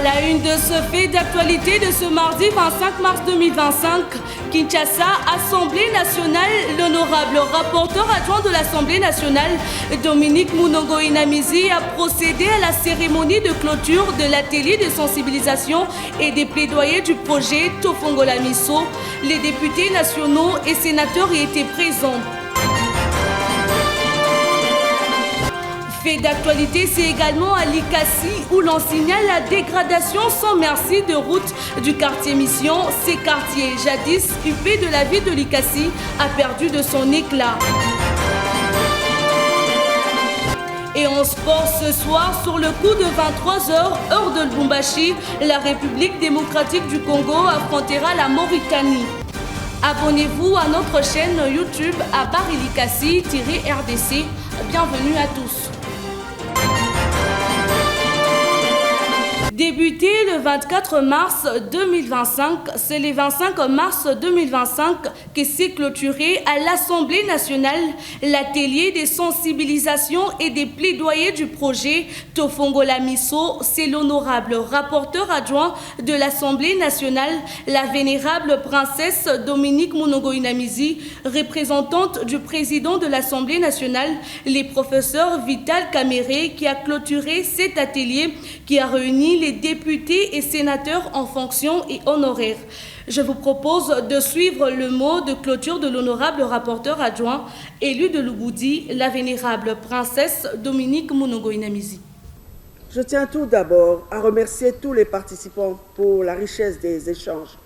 la une de ce fait d'actualité de ce mardi 25 mars 2025, Kinshasa, Assemblée nationale, l'honorable rapporteur adjoint de l'Assemblée nationale, Dominique Munongo Inamizi, a procédé à la cérémonie de clôture de l'atelier de sensibilisation et des plaidoyers du projet Tofongola Miso. Les députés nationaux et sénateurs y étaient présents. Fait d'actualité, c'est également à Likasi où l'on signale la dégradation sans merci de route du quartier Mission. Ces quartiers, jadis huppés de la ville de Likasi, a perdu de son éclat. Et en sport ce soir, sur le coup de 23h, heure de Lubumbashi, la République démocratique du Congo affrontera la Mauritanie. Abonnez-vous à notre chaîne YouTube à Barilikasi-RDC. Bienvenue à tous. Débuté le 24 mars 2025, c'est le 25 mars 2025 que s'est clôturé à l'Assemblée nationale l'atelier des sensibilisations et des plaidoyers du projet Tofongola Miso. C'est l'honorable rapporteur adjoint de l'Assemblée nationale, la vénérable princesse Dominique Munongo Inamizi, représentante du président de l'Assemblée nationale, les professeurs Vital Kamere, qui a clôturé cet atelier qui a réuni les députés et sénateurs en fonction et honoraires. Je vous propose de suivre le mot de clôture de l'honorable rapporteur adjoint, élu de Lubudi, la vénérable princesse Dominique Munongo Inamizi. Je tiens tout d'abord à remercier tous les participants pour la richesse des échanges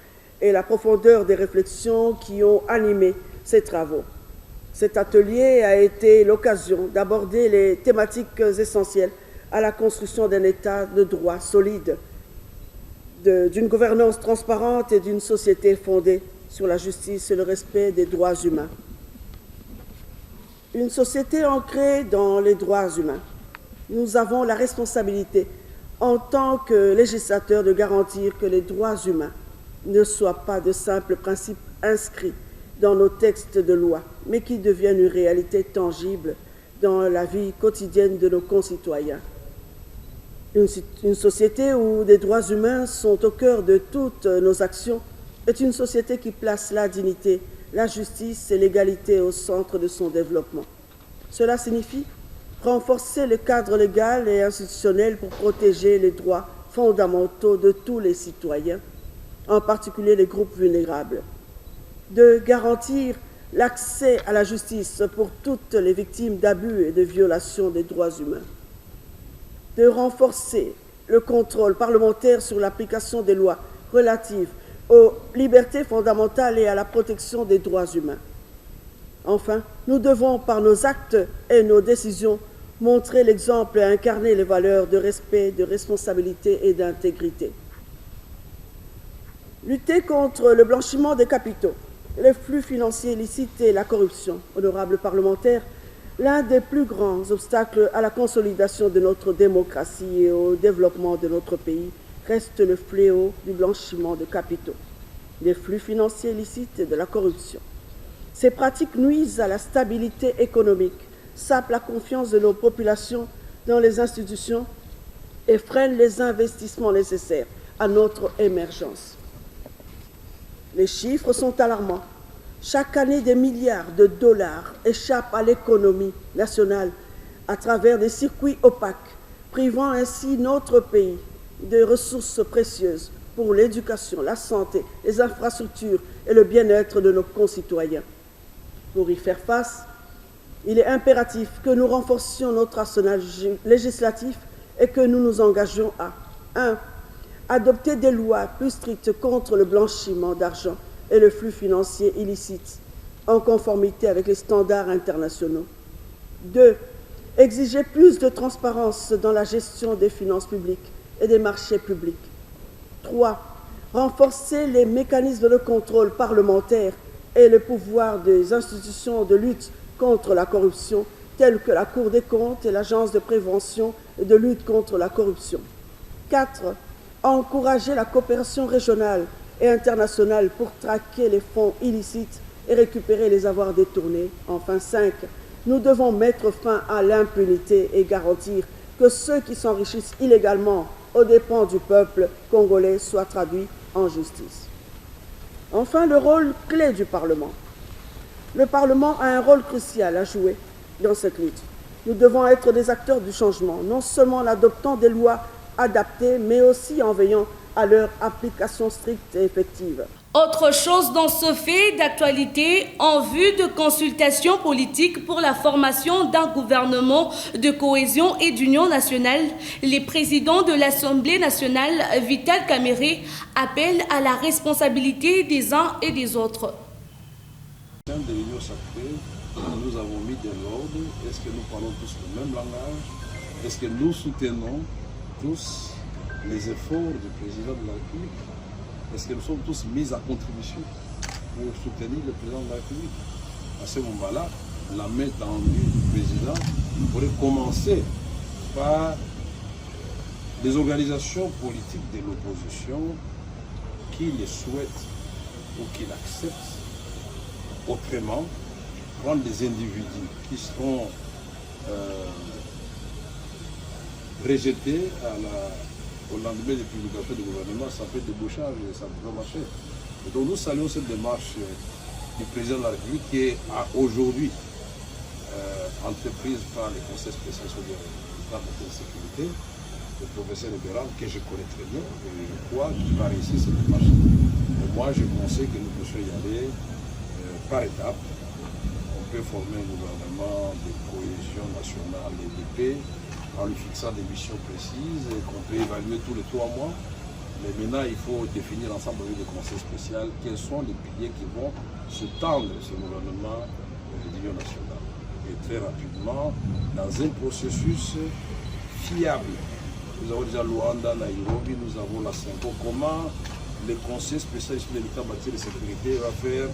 et la profondeur des réflexions qui ont animé ces travaux. Cet atelier a été l'occasion d'aborder les thématiques essentielles à la construction d'un État de droit solide, d'une gouvernance transparente et d'une société fondée sur la justice et le respect des droits humains. Une société ancrée dans les droits humains. Nous avons la responsabilité, en tant que législateurs, de garantir que les droits humains ne soient pas de simples principes inscrits dans nos textes de loi, mais qui deviennent une réalité tangible dans la vie quotidienne de nos concitoyens. Une société où des droits humains sont au cœur de toutes nos actions est une société qui place la dignité, la justice et l'égalité au centre de son développement. Cela signifie renforcer le cadre légal et institutionnel pour protéger les droits fondamentaux de tous les citoyens, en particulier les groupes vulnérables, de garantir l'accès à la justice pour toutes les victimes d'abus et de violations des droits humains, de renforcer le contrôle parlementaire sur l'application des lois relatives aux libertés fondamentales et à la protection des droits humains. Enfin, nous devons, par nos actes et nos décisions, montrer l'exemple et incarner les valeurs de respect, de responsabilité et d'intégrité. Lutter contre le blanchiment des capitaux, les flux financiers illicites et la corruption, honorables parlementaires, l'un des plus grands obstacles à la consolidation de notre démocratie et au développement de notre pays reste le fléau du blanchiment de capitaux, des flux financiers illicites et de la corruption. Ces pratiques nuisent à la stabilité économique, sapent la confiance de nos populations dans les institutions et freinent les investissements nécessaires à notre émergence. Les chiffres sont alarmants. Chaque année, des milliards de dollars échappent à l'économie nationale à travers des circuits opaques, privant ainsi notre pays de ressources précieuses pour l'éducation, la santé, les infrastructures et le bien-être de nos concitoyens. Pour y faire face, il est impératif que nous renforcions notre arsenal législatif et que nous nous engagions à 1. Adopter des lois plus strictes contre le blanchiment d'argent et le flux financier illicite, en conformité avec les standards internationaux. 2. Exiger plus de transparence dans la gestion des finances publiques et des marchés publics. 3. Renforcer les mécanismes de contrôle parlementaire et le pouvoir des institutions de lutte contre la corruption, telles que la Cour des comptes et l'Agence de prévention et de lutte contre la corruption. 4. Encourager la coopération régionale et internationale pour traquer les fonds illicites et récupérer les avoirs détournés. Enfin, 5. Nous devons mettre fin à l'impunité et garantir que ceux qui s'enrichissent illégalement aux dépens du peuple congolais soit traduit en justice. Enfin, le rôle clé du Parlement. Le Parlement a un rôle crucial à jouer dans cette lutte. Nous devons être des acteurs du changement, non seulement en adoptant des lois adaptées, mais aussi en veillant à leur application stricte et effective. Autre chose dans ce fait d'actualité, en vue de consultations politiques pour la formation d'un gouvernement de cohésion et d'union nationale, les présidents de l'Assemblée nationale, Vital Kamerhe, appellent à la responsabilité des uns et des autres. Au sein de l'Union sacrée, nous avons mis de l'ordre. Est-ce que nous parlons tous le même langage? Est-ce que nous soutenons tous les efforts du président de la République? Est-ce que nous sommes tous mis à contribution pour soutenir le président de la République? À ce moment-là, la main tendue du président pourrait commencer par les organisations politiques de l'opposition qui le souhaitent ou qui l'acceptent. Autrement, prendre des individus qui seront rejetés au lendemain des publications du gouvernement, ça fait débauchage et ça ne peut pas marcher. Et donc nous saluons cette démarche du président de la République qui est aujourd'hui entreprise par les conseils spéciaux sur la sécurité, le professeur Libéral, que je connais très bien, et je crois qu'il va réussir cette démarche. Et moi, je pensais que nous puissions y aller par étapes. On peut former un gouvernement de cohésion nationale et de paix en lui fixant des missions précises et qu'on peut évaluer tous les 3 mois. Mais maintenant, il faut définir ensemble avec des conseils spéciaux quels sont les piliers qui vont se tendre ce gouvernement d'union nationale. Et très rapidement, dans un processus fiable. Nous avons déjà Luanda, Nairobi, nous avons la CENCO. Comment les conseils spéciaux de l'État en matière de sécurité va faire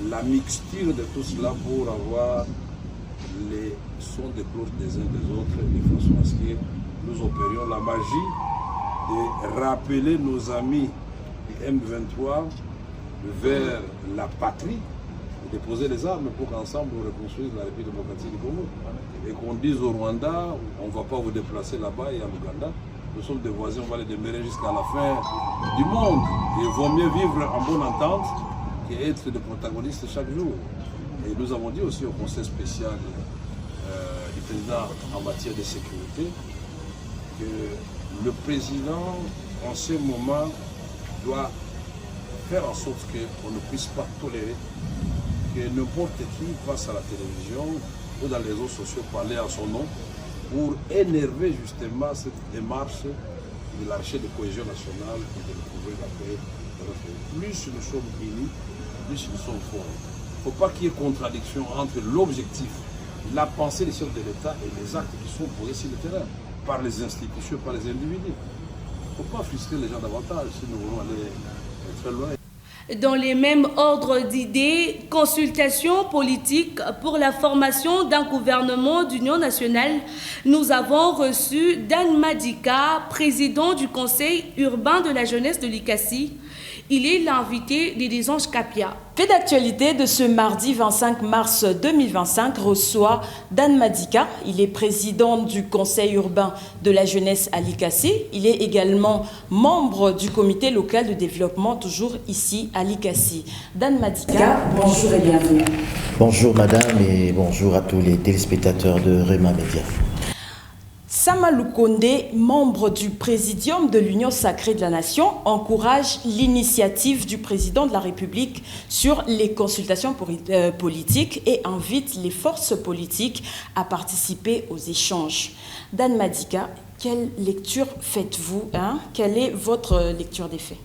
la mixture de tout cela pour avoir les sons de cloche des uns des autres, de façon à ce que nous opérions la magie de rappeler nos amis du M23 vers la patrie, de déposer les armes pour qu'ensemble on reconstruise la République démocratique du Congo. Et qu'on dise au Rwanda, on ne va pas vous déplacer là-bas, et à l'Ouganda, nous sommes des voisins, on va les demeurer jusqu'à la fin du monde. Il vaut mieux vivre en bonne entente qu'être des protagonistes chaque jour. Et nous avons dit aussi au conseil spécial du président en matière de sécurité que le président, en ce moment, doit faire en sorte qu'on ne puisse pas tolérer que n'importe qui passe à la télévision ou dans les réseaux sociaux parler à son nom pour énerver justement cette démarche de la recherche de cohésion nationale et de retrouver la paix de notre pays. Plus nous sommes unis, plus nous sommes forts. Il ne faut pas qu'il y ait contradiction entre l'objectif, la pensée des chefs de l'État et les actes qui sont posés sur le terrain, par les institutions, par les individus. Il ne faut pas frustrer les gens davantage si nous voulons aller très loin. Dans les mêmes ordres d'idées, consultation politique pour la formation d'un gouvernement d'union nationale, nous avons reçu Dan Madika, président du conseil urbain de la jeunesse de l'ICASI. Il est l'invité des Anges Capia. Fait d'actualité de ce mardi 25 mars 2025 reçoit Dan Madika. Il est président du conseil urbain de la jeunesse à l'ICASI. Il est également membre du comité local de développement, toujours ici à l'ICASI. Dan Madika, bonjour et bienvenue. Bonjour madame et bonjour à tous les téléspectateurs de Rema Média. Sama Lukonde, membre du Présidium de l'Union sacrée de la Nation, encourage l'initiative du président de la République sur les consultations politiques et invite les forces politiques à participer aux échanges. Dan Madika, quelle lecture faites-vous? Quelle est votre lecture des faits?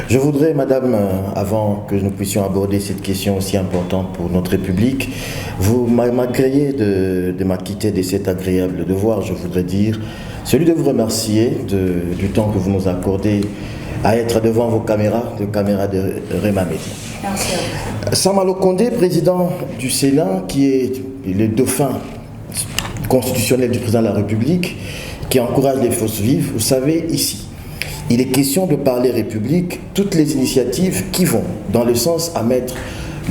Je voudrais, madame, avant que nous puissions aborder cette question aussi importante pour notre République, vous m'agréez de m'acquitter de cet agréable devoir, je voudrais dire, celui de vous remercier du temps que vous nous accordez à être devant vos caméras, de Rema Média. Merci. Sama Lukonde, président du Sénat, qui est le dauphin constitutionnel du président de la République, qui encourage les forces vives. Vous savez, ici, il est question de parler République, toutes les initiatives qui vont dans le sens à mettre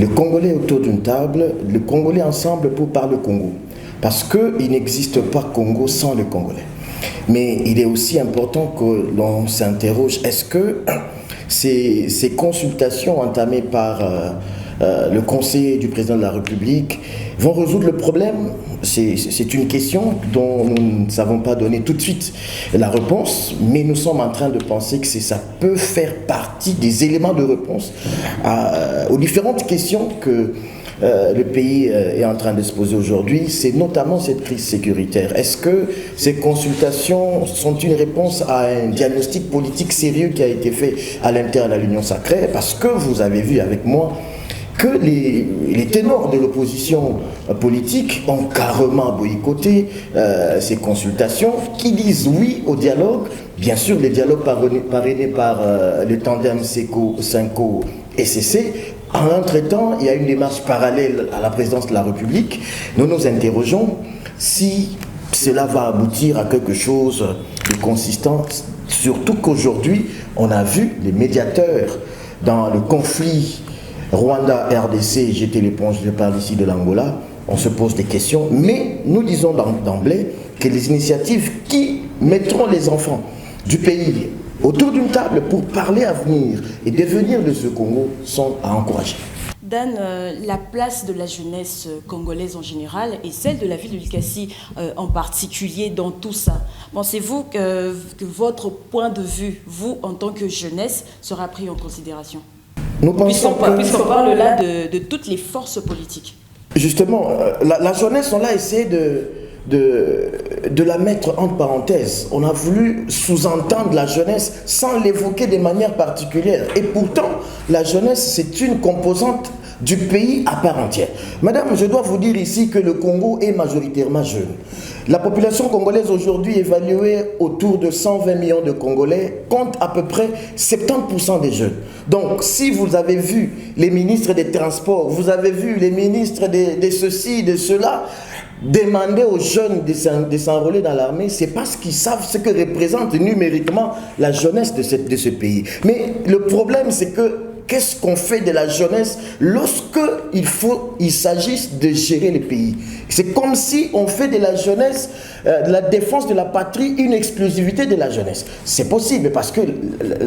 le Congolais autour d'une table, le Congolais ensemble pour parler Congo. Parce qu'il n'existe pas Congo sans le Congolais. Mais il est aussi important que l'on s'interroge, est-ce que ces consultations entamées par le conseil du président de la République vont résoudre le problème? C'est une question dont nous ne savons pas donner tout de suite la réponse, mais nous sommes en train de penser que ça peut faire partie des éléments de réponse aux différentes questions que le pays est en train de se poser aujourd'hui. C'est notamment cette crise sécuritaire. Est-ce que ces consultations sont une réponse à un diagnostic politique sérieux qui a été fait à l'intérieur de l'Union sacrée? Parce que vous avez vu avec moi que les ténors de l'opposition politique ont carrément boycotté ces consultations, qui disent oui au dialogue. Bien sûr, les dialogues parrainés par le tandem SECO-SNCO-SCC. En entre-temps, il y a une démarche parallèle à la présidence de la République. Nous nous interrogeons si cela va aboutir à quelque chose de consistant, surtout qu'aujourd'hui, on a vu les médiateurs dans le conflit Rwanda-RDC, jeter l'éponge, je parle ici de l'Angola, on se pose des questions, mais nous disons d'emblée que les initiatives qui mettront les enfants du pays autour d'une table pour parler avenir et devenir de ce Congo sont à encourager. Dan, la place de la jeunesse congolaise en général et celle de la ville de Likasi en particulier dans tout ça. Pensez-vous que votre point de vue, vous en tant que jeunesse, sera pris en considération? Nous pensons puisqu'on parle là de toutes les forces politiques. Justement, la jeunesse, on l'a essayé de la mettre entre parenthèses. On a voulu sous-entendre la jeunesse sans l'évoquer de manière particulière. Et pourtant, la jeunesse, c'est une composante du pays à part entière. Madame, je dois vous dire ici que le Congo est majoritairement jeune. La population congolaise aujourd'hui évaluée autour de 120 millions de Congolais compte à peu près 70% des jeunes. Donc, si vous avez vu les ministres des Transports, vous avez vu les ministres de ceci, de cela, demander aux jeunes de s'enrôler dans l'armée, c'est parce qu'ils savent ce que représente numériquement la jeunesse de ce pays. Mais le problème, c'est que qu'est-ce qu'on fait de la jeunesse lorsque il s'agisse de gérer le pays? C'est comme si on fait de la jeunesse, de la défense de la patrie, une exclusivité de la jeunesse. C'est possible parce que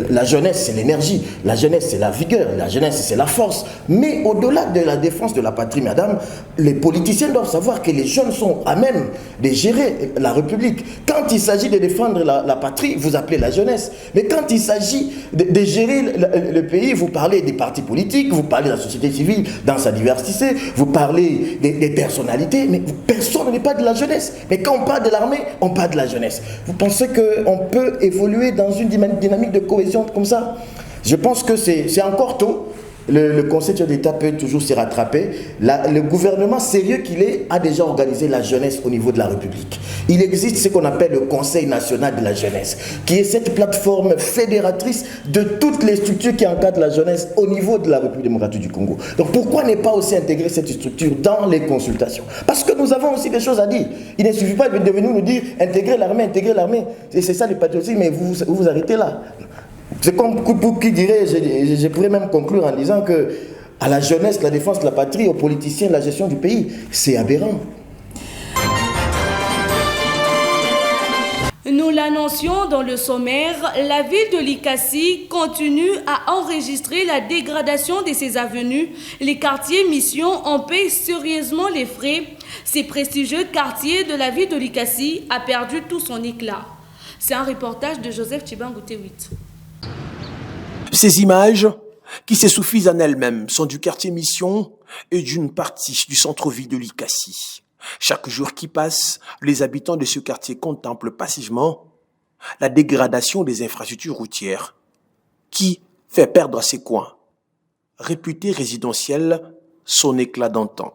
la jeunesse, c'est l'énergie, la jeunesse, c'est la vigueur, la jeunesse, c'est la force. Mais au-delà de la défense de la patrie, madame, les politiciens doivent savoir que les jeunes sont à même de gérer la République. Quand il s'agit de défendre la patrie, vous appelez la jeunesse. Mais quand il s'agit de gérer le pays, vous parlez des partis politiques, vous parlez de la société civile dans sa diversité, vous parlez des personnalités, mais personne n'est pas de la jeunesse. Mais quand on parle de l'armée, on parle de la jeunesse. Vous pensez qu'on peut évoluer dans une dynamique de cohésion comme ça? Je pense que c'est encore tôt. Le Conseil d'État peut toujours se rattraper. Le gouvernement sérieux qu'il est a déjà organisé la jeunesse au niveau de la République. Il existe ce qu'on appelle le Conseil national de la jeunesse, qui est cette plateforme fédératrice de toutes les structures qui encadrent la jeunesse au niveau de la République démocratique du Congo. Donc pourquoi ne pas aussi intégrer cette structure dans les consultations? Parce que nous avons aussi des choses à dire. Il ne suffit pas de venir nous dire intégrer l'armée. Et c'est ça le patriotisme, mais vous arrêtez là. C'est comme pour qui dirait, je pourrais même conclure en disant que à la jeunesse, la défense de la patrie, aux politiciens, la gestion du pays, c'est aberrant. Nous l'annoncions dans le sommaire, la ville de Likasi continue à enregistrer la dégradation de ses avenues. Les quartiers Mission en paient sérieusement les frais. Ces prestigieux quartiers de la ville de Likasi a perdu tout son éclat. C'est un reportage de Joseph Chibangoute 8. Ces images, qui se suffisent en elles-mêmes, sont du quartier Mission et d'une partie du centre-ville de Likasi. Chaque jour qui passe, les habitants de ce quartier contemplent passivement la dégradation des infrastructures routières qui fait perdre à ces coins, réputés résidentiels, son éclat d'antan.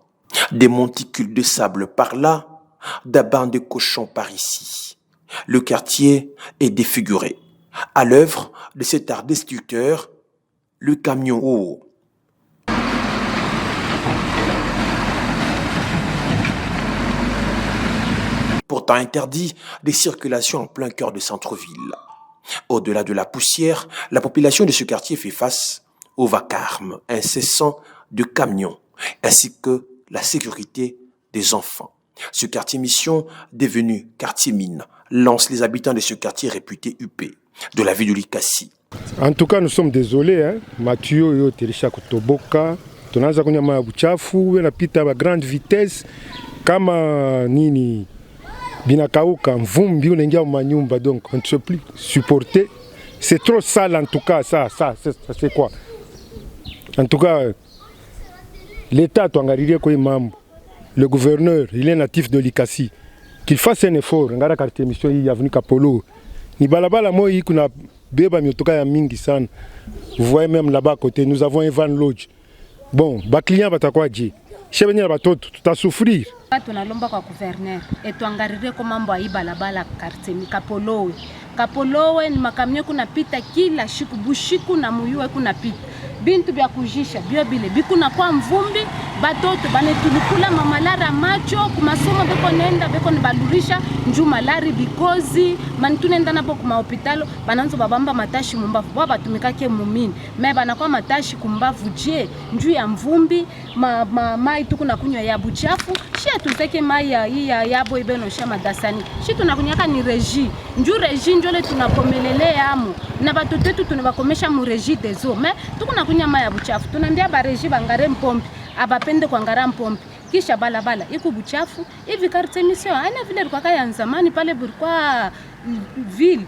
Des monticules de sable par là, des bancs de cochons par ici. Le quartier est défiguré. À l'œuvre de cet art destructeur, le camion haut. Pourtant interdit des circulations en plein cœur de centre-ville. Au-delà de la poussière, la population de ce quartier fait face au vacarme incessant de camions, ainsi que la sécurité des enfants. Ce quartier mission, devenu quartier mine, lance les habitants de ce quartier réputé UP, de la ville de Likasi. En tout cas, nous sommes désolés. Mathieu, yo telisha kutoboka. Tunaanza kunywa maji buchafu, yanapita à grande vitesse. Kama nini binakauka mvumbi unaingia manyumba, donc on ne peut plus supporter. C'est trop sale en tout cas, ça c'est quoi? En tout cas, l'État tuangalilie kwa mambo. Le gouverneur, il est natif de Likasi. Qu'il fasse un effort, ngara quartier mission hii avenue Kapolo. Ni balabala moja hii kuna beba miotoka ya mingi sana. Vous voyez même là-bas à côté, nous avons un van lodge. Bon, ba client batakuwa je. Shebenya batoto tutasufrir. Tunalomba kwa gouverneur etuangalie kwa mambo ya balabala quartier Kapolo. Kapolo ni makamio kuna pita kila siku bushiku na muyue kuna pita. Bintu bya kujisha byo bile bikuna kwa mvumbi batoto banetulukula mamalara macho kumasomo beko nenda beko nibalurisha nju malari bikozi manitunenda napo kuma hospitalo bananzo babamba matashi mumbavu baba tumikake mumini me banakwa matashi kumbavu je nju ya mvumbi mai tukuna kunywa ya buchafu shia tuteke mai ya yabo ibeno shama dasani shi tunakunyaka ni regi nju regi njole tunapomelelea amu na batoto tetu tunabakomesha mu regi dezo me tukuna kunya mai ya buchafu tunambia ba regi bangare mpompi abapende kuangara mpompi kisha balabala iko buchafu hivi quartier mission haina vile kwa kaya zamani pale burkwa ville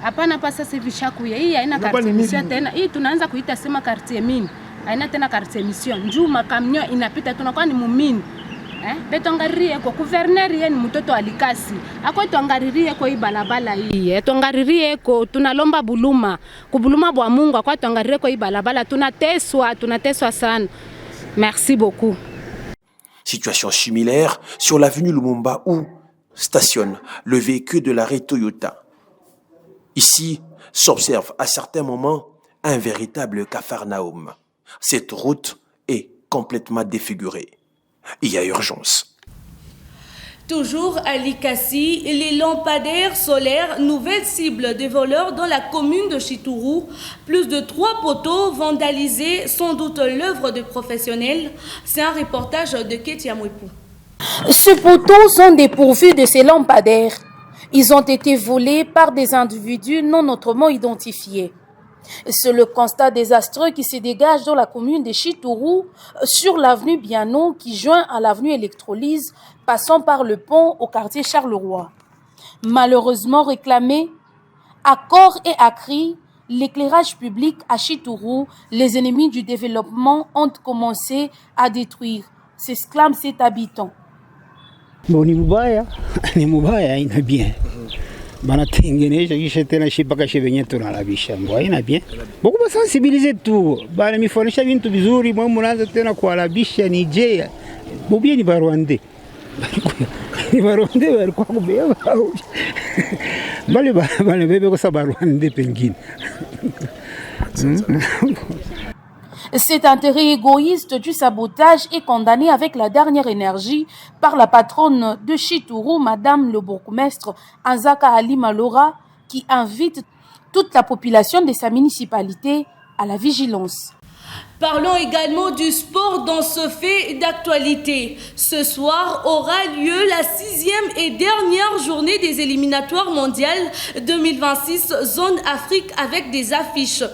hapana pa sasa hivi shakuya hii haina quartier mission tena hii tunaanza kuita sema quartier mine haina tena quartier mission njuma kamnyo inapita tunakuwa ni mumini betongaririe kwa gouverneur yeni mtoto alikasi ako tongaririe kwa balabala hii tongaririe kwa tunalomba buluma kubuluma bwa Mungu akwa tongaririe kwa balabala tunateswa sana. Merci beaucoup. Situation similaire sur l'avenue Lumumba où stationne le véhicule de l'arrêt Toyota. Ici s'observe à certains moments un véritable capharnaüm. Cette route est complètement défigurée. Il y a urgence. Toujours à Likasi, les lampadaires solaires, nouvelle cible des voleurs dans la commune de Chitourou. Plus de 3 poteaux vandalisés, sans doute l'œuvre de professionnels. C'est un reportage de Ketia Mwepou. Ces poteaux sont dépourvus de ces lampadaires. Ils ont été volés par des individus non autrement identifiés. C'est le constat désastreux qui se dégage dans la commune de Chitourou, sur l'avenue Biano qui joint à l'avenue Électrolyse, passant par le pont au quartier Charleroi. Malheureusement réclamé, à corps et à cri, l'éclairage public à Chitourou, les ennemis du développement ont commencé à détruire, s'exclame cet habitant. Bon, ni mubaya ina bien. Banatengeneja kisha tena shipaka shebenye tunalabisha ngo haina bien boko basensibiliser tu bana mifonisha bintu bizuri mwa mnaanza tena kualabisha ni je bobie ni barwande walikuwa kubeba bale bebe kwa sababu barwande pengine. Cet intérêt égoïste du sabotage est condamné avec la dernière énergie par la patronne de Chitourou, Madame le bourgmestre Anzaka Ali Malora, qui invite toute la population de sa municipalité à la vigilance. Parlons également du sport dans ce fait d'actualité. Ce soir aura lieu la 6e et dernière journée des éliminatoires mondiales 2026 zone Afrique avec des affiches.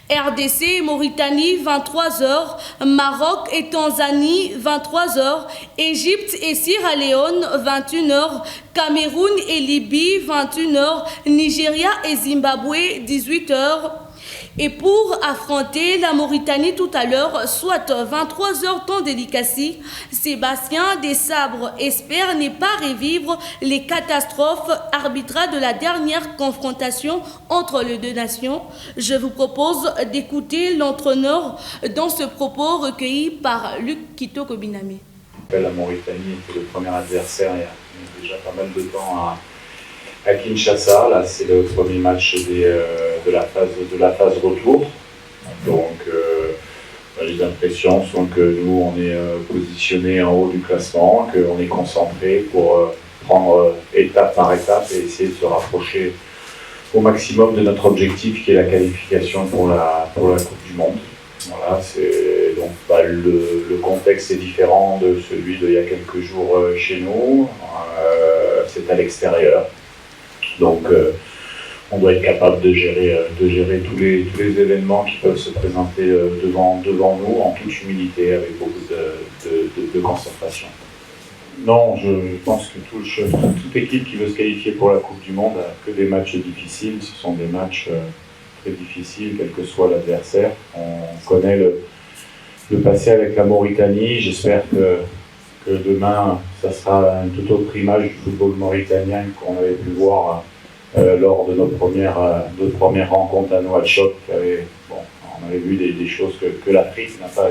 RDC et Mauritanie 23h, Maroc et Tanzanie 23h, Égypte et Sierra Leone 21h, Cameroun et Libye 21h, Nigeria et Zimbabwe 18h. Et pour affronter la Mauritanie tout à l'heure, soit 23h temps de Likasi, Sébastien Desabre espère ne pas revivre les catastrophes arbitrales de la dernière confrontation entre les deux nations. Je vous propose d'écouter l'entraîneur dans ce propos recueilli par Luc Kitoko Binamé. La Mauritanie était le premier adversaire il y a déjà pas mal de temps à Kinshasa. Là, c'est le premier match de la phase retour. Donc, les impressions sont que nous, on est positionné en haut du classement, qu'on est concentré pour prendre étape par étape et essayer de se rapprocher au maximum de notre objectif qui est la qualification pour la Coupe du Monde. Voilà, donc le contexte est différent de celui d'il y a quelques jours chez nous. C'est à l'extérieur. Donc, on doit être capable de gérer tous les événements qui peuvent se présenter devant nous en toute humilité, avec beaucoup de concentration. Non, je pense que toute équipe qui veut se qualifier pour la Coupe du Monde a que des matchs difficiles. Ce sont des matchs très difficiles, quel que soit l'adversaire. On connaît le passé avec la Mauritanie. J'espère que demain, ça sera une toute autre image du football mauritanien qu'on avait pu voir lors de notre première rencontre à Nouakchott. On avait vu des choses que l'Afrique n'a pas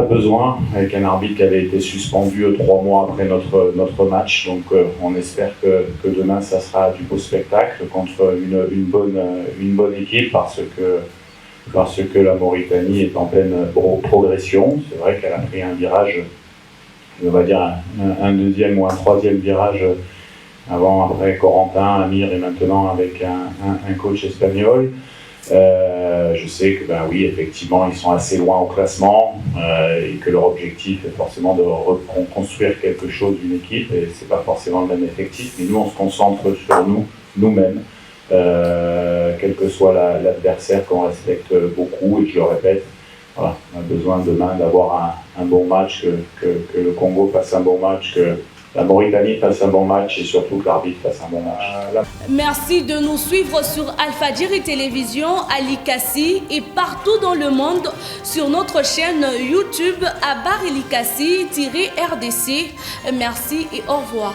besoin, avec un arbitre qui avait été suspendu 3 mois après notre match. Donc on espère que demain ça sera du beau spectacle contre une bonne équipe, parce que la Mauritanie est en pleine progression. C'est vrai qu'elle a pris un virage, on va dire un deuxième ou un troisième virage après Corentin, Amir et maintenant avec un coach espagnol. Je sais que oui, effectivement, ils sont assez loin au classement et que leur objectif est forcément de reconstruire quelque chose d'une équipe, et c'est pas forcément le même effectif, mais nous on se concentre sur nous-mêmes, quel que soit l'adversaire, qu'on respecte beaucoup, et je le répète, voilà, on a besoin demain d'avoir un bon match, que le Congo fasse un bon match, que la Mauritanie fasse un bon match, et surtout que l'arbitre fasse un bon match. Merci de nous suivre sur Alfadjiri Télévision, Ali Kassi, et partout dans le monde sur notre chaîne YouTube Abar Ali Kassi-RDC. Merci et au revoir.